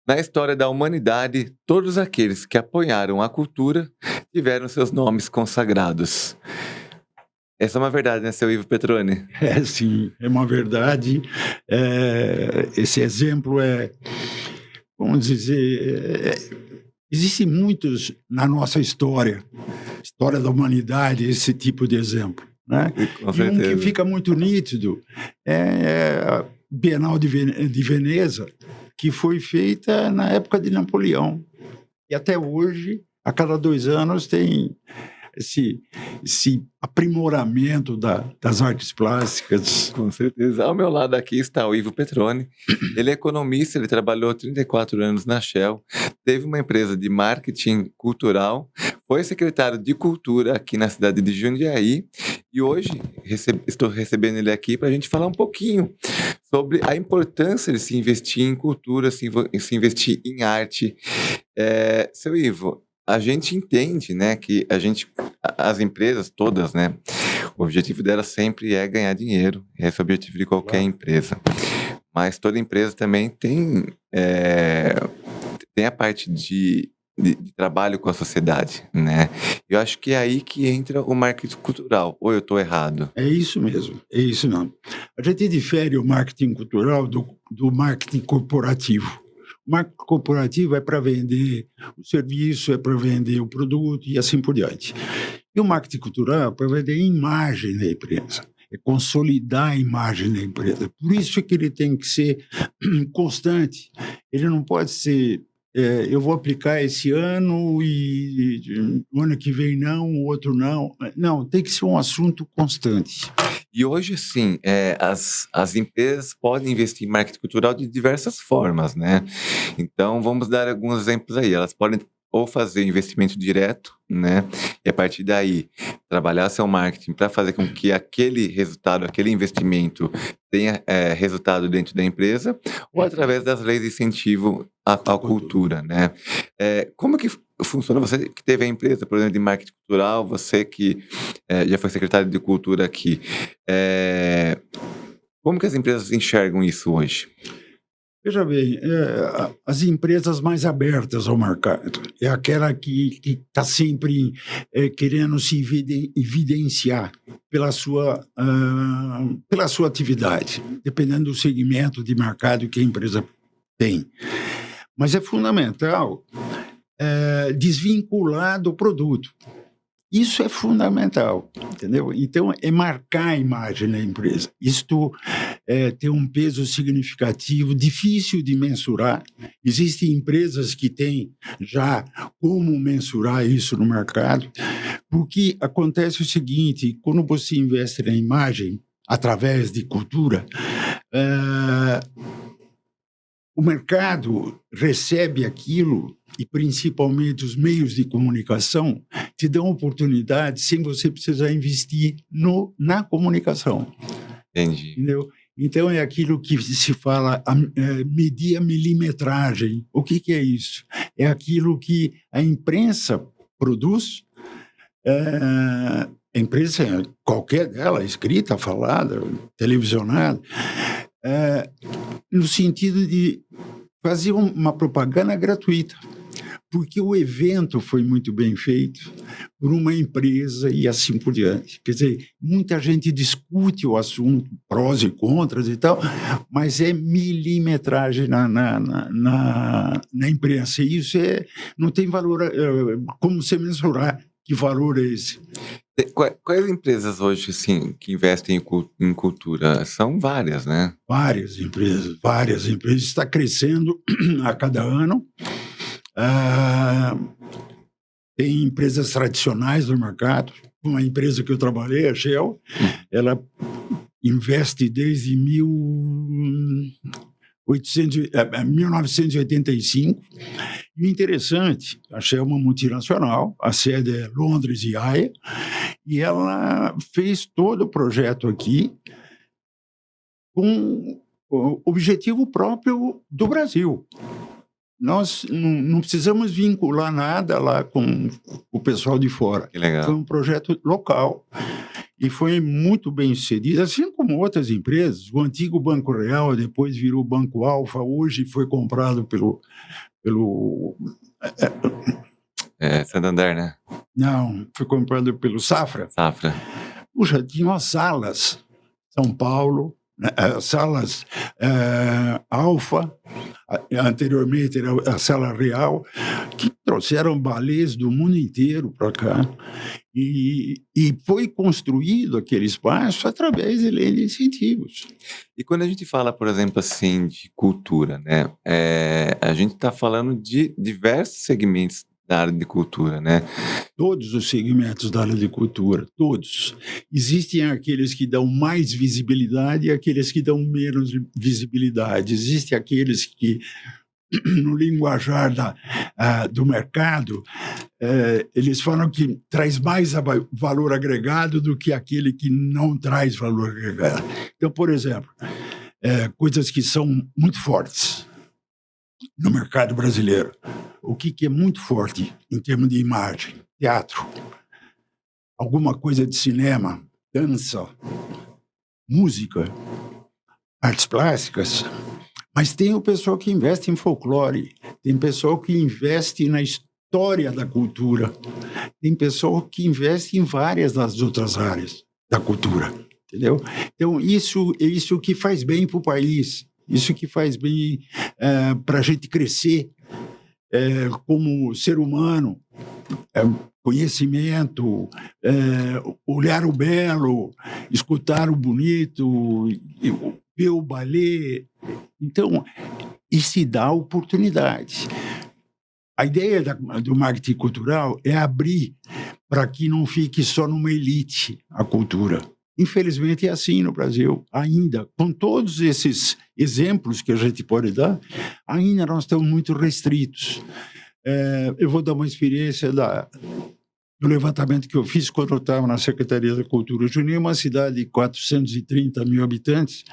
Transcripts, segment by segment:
Na história da humanidade, todos aqueles que apoiaram a cultura tiveram seus nomes consagrados. Essa é uma verdade, né, seu Ivo Petroni? É, sim, é uma verdade. Esse exemplo vamos dizer, existem muitos na nossa história da humanidade, esse tipo de exemplo, né? Com E um que certeza. fica muito nítido é a Bienal de Veneza, que foi feita na época de Napoleão. E até hoje, a cada 2 anos, tem esse aprimoramento das artes plásticas. Com certeza. Ao meu lado aqui está o Ivo Petroni. Ele é economista, ele trabalhou 34 anos na Shell, teve uma empresa de marketing cultural, foi secretário de cultura aqui na cidade de Jundiaí e hoje estou recebendo ele aqui para a gente falar um pouquinho sobre a importância de se investir em cultura, se investir em arte. Seu Ivo, a gente entende, né, que as empresas todas, né, o objetivo delas sempre é ganhar dinheiro. Esse é o objetivo de qualquer empresa. Mas toda empresa também tem a parte de trabalho com a sociedade, né? Eu acho que é aí que entra o marketing cultural. Ou eu estou errado? É isso mesmo, é isso não. A gente difere o marketing cultural do marketing corporativo. O marketing corporativo é para vender o serviço, é para vender o produto e assim por diante. E o marketing cultural é para vender a imagem da empresa, é consolidar a imagem da empresa. Por isso que ele tem que ser constante. Ele não pode ser, eu vou aplicar esse ano e o ano que vem não, o outro não. Não, tem que ser um assunto constante. E hoje, sim, as empresas podem investir em marketing cultural de diversas formas, né? Então, vamos dar alguns exemplos aí. Elas podem ou fazer investimento direto, né? E a partir daí, trabalhar seu marketing para fazer com que aquele resultado, aquele investimento tenha resultado dentro da empresa, ou através das leis de incentivo à cultura, né? Como que funciona? Você que teve a empresa, por exemplo, de marketing cultural, você que já foi secretário de cultura aqui, como que as empresas enxergam isso hoje? Veja bem, as empresas mais abertas ao mercado é aquela que está sempre querendo se evidenciar pela sua atividade, dependendo do segmento de mercado que a empresa tem. Mas é fundamental desvincular do produto. Isso é fundamental, entendeu? Então, é marcar a imagem da empresa. Isto tem um peso significativo, difícil de mensurar. Existem empresas que têm já como mensurar isso no mercado, porque acontece o seguinte, quando você investe na imagem, através de cultura, o mercado recebe aquilo e, principalmente, os meios de comunicação te dão oportunidade sem você precisar investir na comunicação. Entendi. Entendeu? Então, é aquilo que se fala, medir a milimetragem. O que é isso? É aquilo que a imprensa produz, a imprensa, qualquer dela, escrita, falada, televisionada, no sentido de fazer uma propaganda gratuita, porque o evento foi muito bem feito por uma empresa e assim por diante. Quer dizer, muita gente discute o assunto, prós e contras e tal, mas é milimetragem na imprensa. E isso não tem valor, como você mensurar que valor é esse. Quais empresas hoje, assim, que investem em cultura? São várias, né? Várias empresas. Está crescendo a cada ano. Tem empresas tradicionais no mercado. Uma empresa que eu trabalhei, a Shell, ela investe desde 1985. E o interessante, a Shell é uma multinacional, a sede é Londres e Haia, e ela fez todo o projeto aqui com o objetivo próprio do Brasil. Nós não precisamos vincular nada lá com o pessoal de fora. Que legal. Foi um projeto local. e foi muito bem sucedida, assim como outras empresas. O antigo Banco Real depois virou Banco Alfa, hoje foi comprado pelo Santander, né? não, foi comprado pelo Safra. Safra. Puxa, tinha as salas São Paulo, né, salas Alfa, anteriormente era a Sala Real, que trouxeram balés do mundo inteiro para cá. E foi construído aquele espaço através de lei de incentivos. E quando a gente fala, por exemplo, assim, de cultura, né? A gente está falando de diversos segmentos da área de cultura, né? Todos os segmentos da área de cultura, todos. Existem aqueles que dão mais visibilidade e aqueles que dão menos visibilidade. Existem aqueles que, no linguajar do mercado, eles falam que traz mais valor agregado do que aquele que não traz valor agregado. Então, por exemplo, coisas que são muito fortes no mercado brasileiro. O que é muito forte em termos de imagem? Teatro, alguma coisa de cinema, dança, música, artes plásticas. Mas tem o pessoal que investe em folclore, tem pessoal que investe na história da cultura, tem pessoal que investe em várias das outras áreas da cultura, entendeu? Então, isso é isso que faz bem para o país, isso que faz bem para a gente crescer como ser humano, conhecimento, olhar o belo, escutar o bonito, ver o balé. Então, e se dá oportunidade. A ideia do marketing cultural é abrir para que não fique só numa elite a cultura. Infelizmente é assim no Brasil, ainda. Com todos esses exemplos que a gente pode dar, ainda nós estamos muito restritos. Eu vou dar uma experiência do levantamento que eu fiz quando eu estava na Secretaria da Cultura. Juninho é uma cidade de 430 mil habitantes.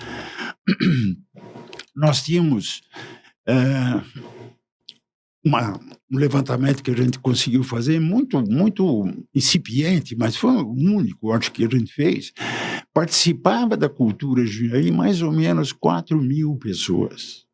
Nós tínhamos um levantamento que a gente conseguiu fazer muito, muito incipiente, mas foi o único, acho, que a gente fez. Participava da cultura Jundiaí mais ou menos 4 mil pessoas.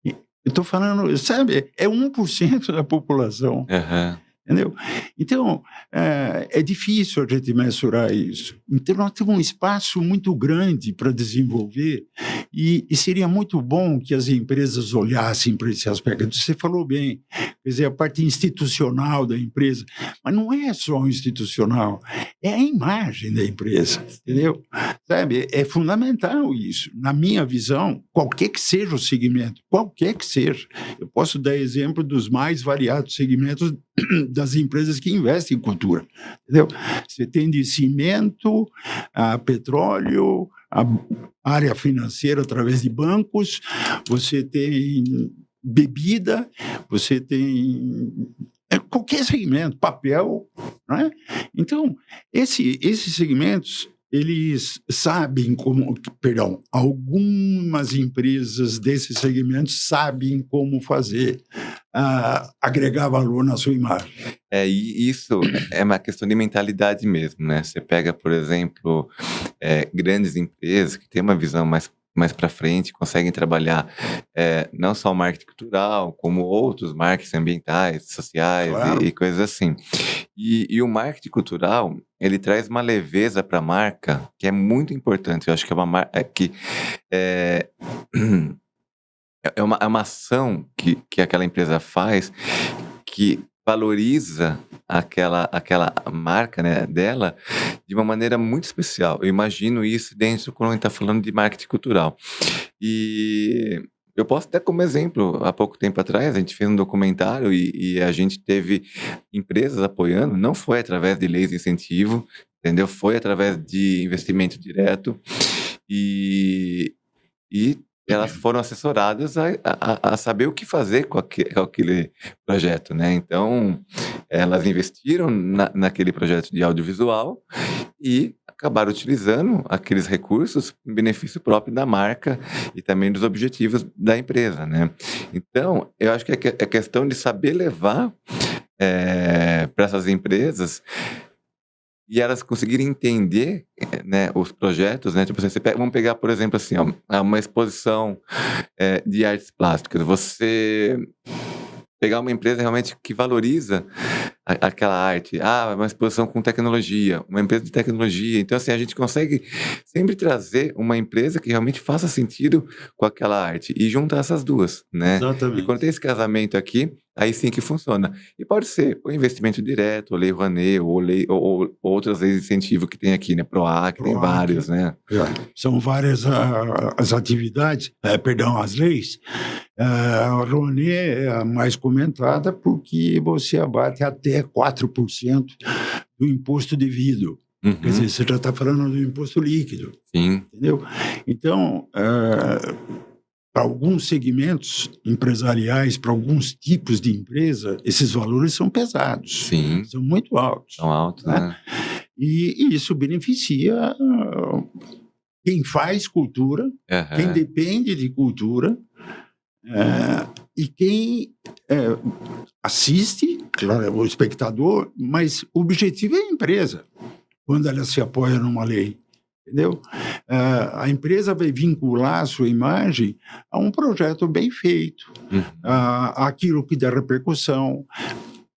Eu estou falando, sabe, é 1% da população. Uhum. Entendeu? Então, é difícil a gente mensurar isso. Então, nós temos um espaço muito grande para desenvolver e seria muito bom que as empresas olhassem para esse aspecto. Você falou bem, quer dizer, a parte institucional da empresa, mas não é só o institucional, é a imagem da empresa, entendeu? Sabe, é fundamental isso. Na minha visão, qualquer que seja o segmento, qualquer que seja, eu posso dar exemplo dos mais variados segmentos das empresas que investem em cultura, entendeu? Você tem de cimento, a petróleo, a área financeira através de bancos, você tem bebida, você tem qualquer segmento, papel, né? Então, esses segmentos, eles sabem como, algumas empresas desses segmentos sabem como fazer, agregar valor na sua imagem. E isso é uma questão de mentalidade mesmo, né? Você pega, por exemplo, grandes empresas que têm uma visão mais para frente, conseguem trabalhar não só o marketing cultural, como outros marketing ambientais, sociais, claro, e coisas assim. E o marketing cultural, ele traz uma leveza para a marca que é muito importante. Eu acho que é uma marca que é uma ação que aquela empresa faz que valoriza aquela marca, né, dela de uma maneira muito especial. Eu imagino isso dentro quando a gente está falando de marketing cultural. E eu posso até como exemplo, há pouco tempo atrás, a gente fez um documentário e a gente teve empresas apoiando, não foi através de leis de incentivo, entendeu? Foi através de investimento direto e elas foram assessoradas a saber o que fazer com aquele projeto, né? Então, elas investiram naquele projeto de audiovisual e acabaram utilizando aqueles recursos em benefício próprio da marca e também dos objetivos da empresa, né? Então, eu acho que é questão de saber levar para essas empresas e elas conseguirem entender, né, os projetos, né? Tipo assim, vamos pegar, por exemplo, assim, ó, uma exposição de artes plásticas. Você pegar uma empresa realmente que valoriza aquela arte. Uma exposição com tecnologia, uma empresa de tecnologia. Então, assim, a gente consegue sempre trazer uma empresa que realmente faça sentido com aquela arte e juntar essas duas, né? E quando Exatamente. tem esse casamento aqui, aí sim que funciona. E pode ser o investimento direto, ou Lei Rouanet, ou outras leis de incentivo que tem aqui, né? PROAC, tem PROAC, vários, né? são várias as atividades, as leis. A Rouanet é a mais comentada porque você abate até 4% do imposto devido. Quer dizer, você já está falando do imposto líquido. Sim. Entendeu? Então, para alguns segmentos empresariais, para alguns tipos de empresa, esses valores são pesados. Sim. São muito altos. São altos, né? E isso beneficia quem faz cultura, quem depende de cultura, e quem assiste, claro, o espectador, mas o objetivo é a empresa, quando ela se apoia numa lei. Entendeu? A empresa vai vincular a sua imagem a um projeto bem feito, aquilo que dá repercussão.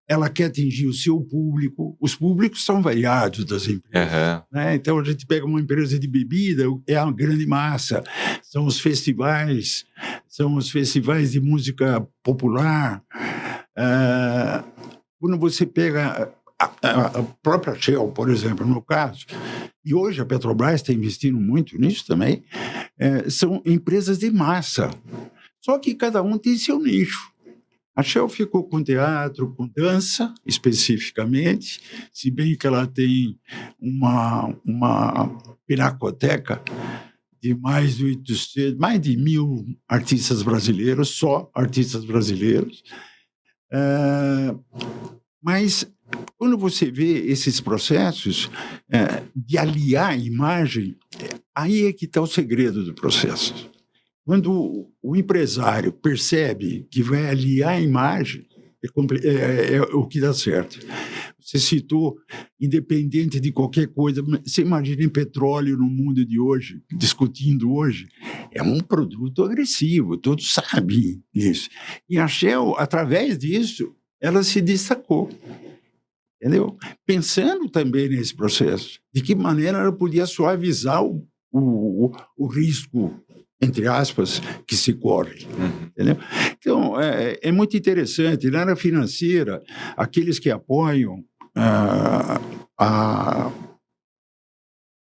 Ela quer atingir o seu público. Os públicos são variados das empresas. Né? Então, a gente pega uma empresa de bebida, é a grande massa. São os festivais de música popular. Quando você pega a própria Shell, por exemplo, no caso, e hoje a Petrobras está investindo muito nisso também, são empresas de massa. Só que cada um tem seu nicho. A Shell ficou com teatro, com dança, especificamente, se bem que ela tem uma pinacoteca de mais de 1.000 artistas brasileiros, só artistas brasileiros. Mas, quando você vê esses processos de aliar a imagem, aí é que está o segredo do processo. Quando o empresário percebe que vai aliar a imagem, é o que dá certo. Você citou, independente de qualquer coisa, você imagina em petróleo no mundo de hoje, discutindo hoje, é um produto agressivo, todos sabem disso. E a Shell, através disso, ela se destacou. Entendeu? Pensando também nesse processo, de que maneira ela podia suavizar o risco, entre aspas, que se corre. Entendeu? Então, é muito interessante. Na área financeira, aqueles que apoiam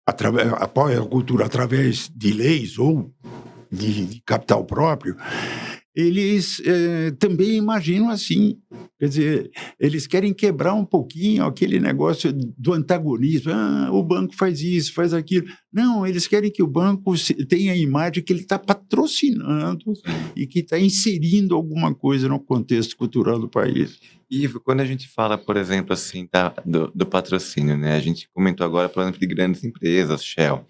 apoiam a cultura através de leis ou de capital próprio, eles também imaginam assim. Quer dizer, eles querem quebrar um pouquinho aquele negócio do antagonismo. O banco faz isso, faz aquilo. Não, eles querem que o banco tenha a imagem que ele está patrocinando e que está inserindo alguma coisa no contexto cultural do país. Ivo, quando a gente fala, por exemplo, assim, do patrocínio, né? A gente comentou agora, por exemplo, de grandes empresas, Shell.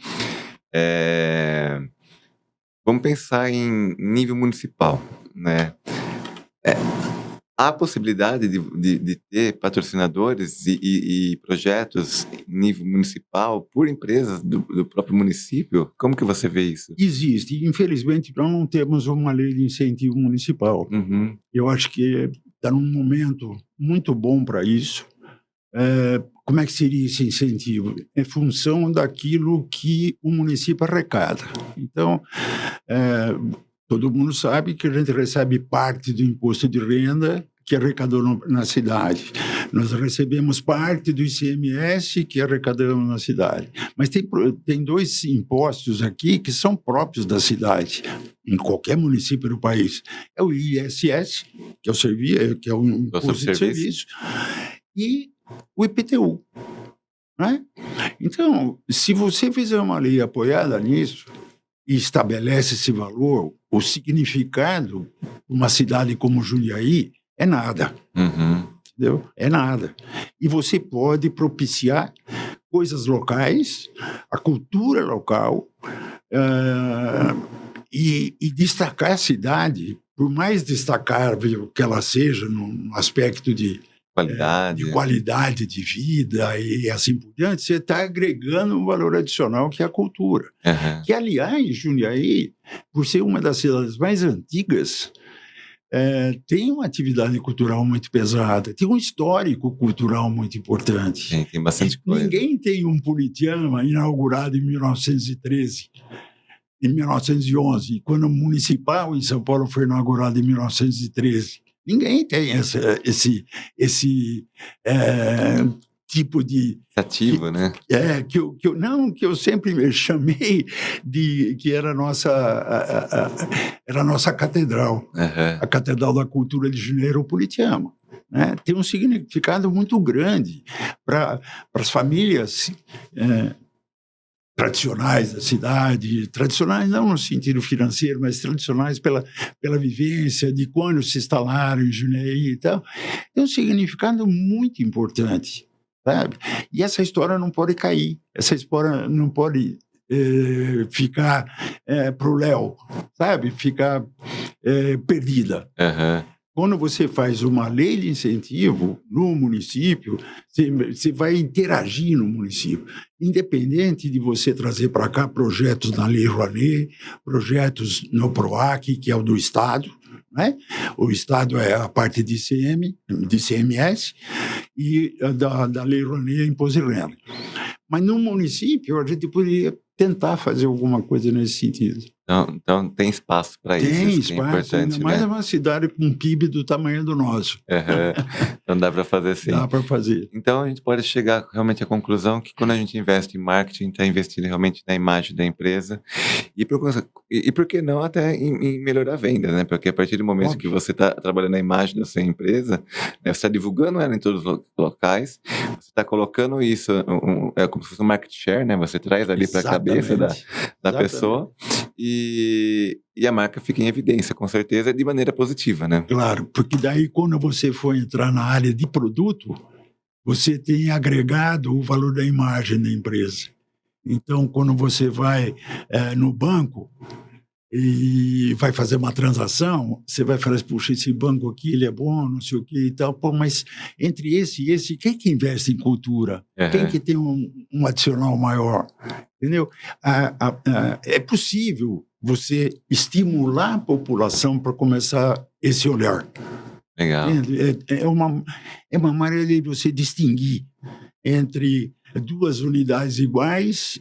Vamos pensar em nível municipal, né? Há possibilidade de ter patrocinadores e projetos em nível municipal por empresas do próprio município? Como que você vê isso? Existe. Infelizmente, nós não temos uma lei de incentivo municipal. Eu acho que está num momento muito bom para isso. Como é que seria esse incentivo? É função daquilo que o município arrecada. Então, todo mundo sabe que a gente recebe parte do imposto de renda que arrecadou na cidade. Nós recebemos parte do ICMS que arrecadamos na cidade. Mas tem dois impostos aqui que são próprios da cidade, em qualquer município do país. É o ISS, que é o imposto de serviço, e o IPTU. Né? Então, se você fizer uma lei apoiada nisso e estabelece esse valor, o significado de uma cidade como Jundiaí é nada. Entendeu? É nada. E você pode propiciar coisas locais, a cultura local, e destacar a cidade, por mais destacável que ela seja no aspecto de Qualidade. de qualidade de vida e assim por diante, você está agregando um valor adicional que é a cultura. Aham. Que, aliás, Jundiaí, por ser uma das cidades mais antigas, tem uma atividade cultural muito pesada, tem um histórico cultural muito importante. Tem bastante coisa. Ninguém tem um Politeama inaugurado em 1913, em 1911, quando o Municipal em São Paulo foi inaugurado em 1913. Ninguém tem esse tipo de... Ativo, né? Que eu sempre me chamei de que era a nossa catedral, Aham. a Catedral da Cultura de Janeiro, o Politeama. Né? Tem um significado muito grande para as famílias tradicionais da cidade, tradicionais não no sentido financeiro, mas tradicionais pela vivência de quando se instalaram em Jundiaí e tal. Tem um significado muito importante, sabe? E essa história não pode cair, essa história não pode ficar pro léu, sabe? Ficar perdida. Aham. Quando você faz uma lei de incentivo no município, você vai interagir no município. Independente de você trazer para cá projetos na Lei Rouanet, projetos no PROAC, que é o do Estado, né? O Estado é a parte de CMS, e da Lei Rouanet é imposto de renda. Mas no município, a gente poderia tentar fazer alguma coisa nesse sentido. Então tem espaço para isso. Tem Isso que é espaço, importante, ainda mais né? é uma cidade com um PIB do tamanho do nosso. Aham. Então dá para fazer sim. Dá para fazer. Então a gente pode chegar realmente à conclusão que quando a gente investe em marketing, está investindo realmente na imagem da empresa e por que não até em melhorar a venda, né? Porque a partir do momento que você está trabalhando na imagem da sua empresa, né, você está divulgando ela em todos os locais, você está colocando isso, é como se fosse um market share, né? Você traz ali para a cabeça da pessoa e a marca fica em evidência, com certeza, de maneira positiva, né? Claro, porque daí quando você for entrar na área de produto, você tem agregado o valor da imagem da empresa. Então, quando você vai no banco e vai fazer uma transação, você vai falar, puxa, esse banco aqui, ele é bom, não sei o que e tal, pô, mas entre esse e esse, quem que investe em cultura? Uhum. Quem que tem um adicional maior? Entendeu? É possível você estimular a população para começar esse olhar. Legal. É uma maneira de você distinguir entre duas unidades iguais.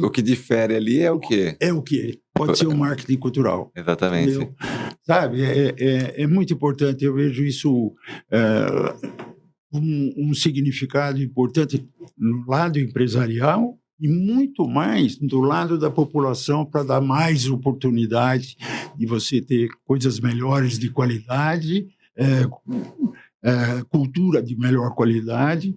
O que difere ali é o quê? É o quê? Pode ser o marketing cultural. Exatamente. Entendeu? Sabe, é muito importante. Eu vejo isso um significado importante no lado empresarial e muito mais do lado da população para dar mais oportunidade de você ter coisas melhores de qualidade, cultura de melhor qualidade,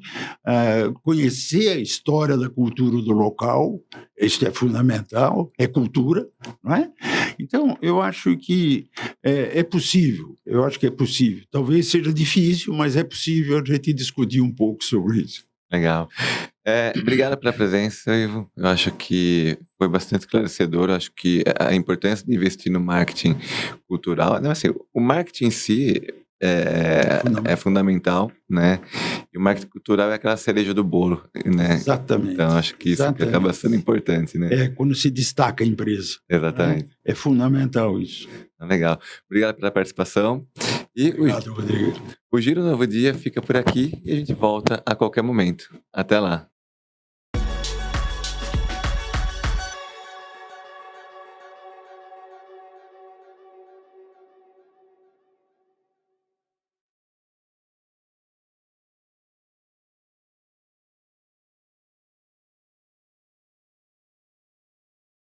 conhecer a história da cultura do local, isso é fundamental, é cultura, não é? Então, eu acho que é possível, eu acho que é possível. Talvez seja difícil, mas é possível a gente discutir um pouco sobre isso. Legal. Obrigado pela presença, Ivo. Eu acho que foi bastante esclarecedor. Eu acho que a importância de investir no marketing cultural, não, assim, o marketing em si é fundamental, né? E o marketing cultural é aquela cereja do bolo, né? Exatamente. Então, acho que isso acaba sendo importante, né? Quando se destaca a empresa. Exatamente. É fundamental isso. Legal. Obrigado pela participação. E Obrigado, Rodrigo. o Giro Novo Dia fica por aqui e a gente volta a qualquer momento. Até lá.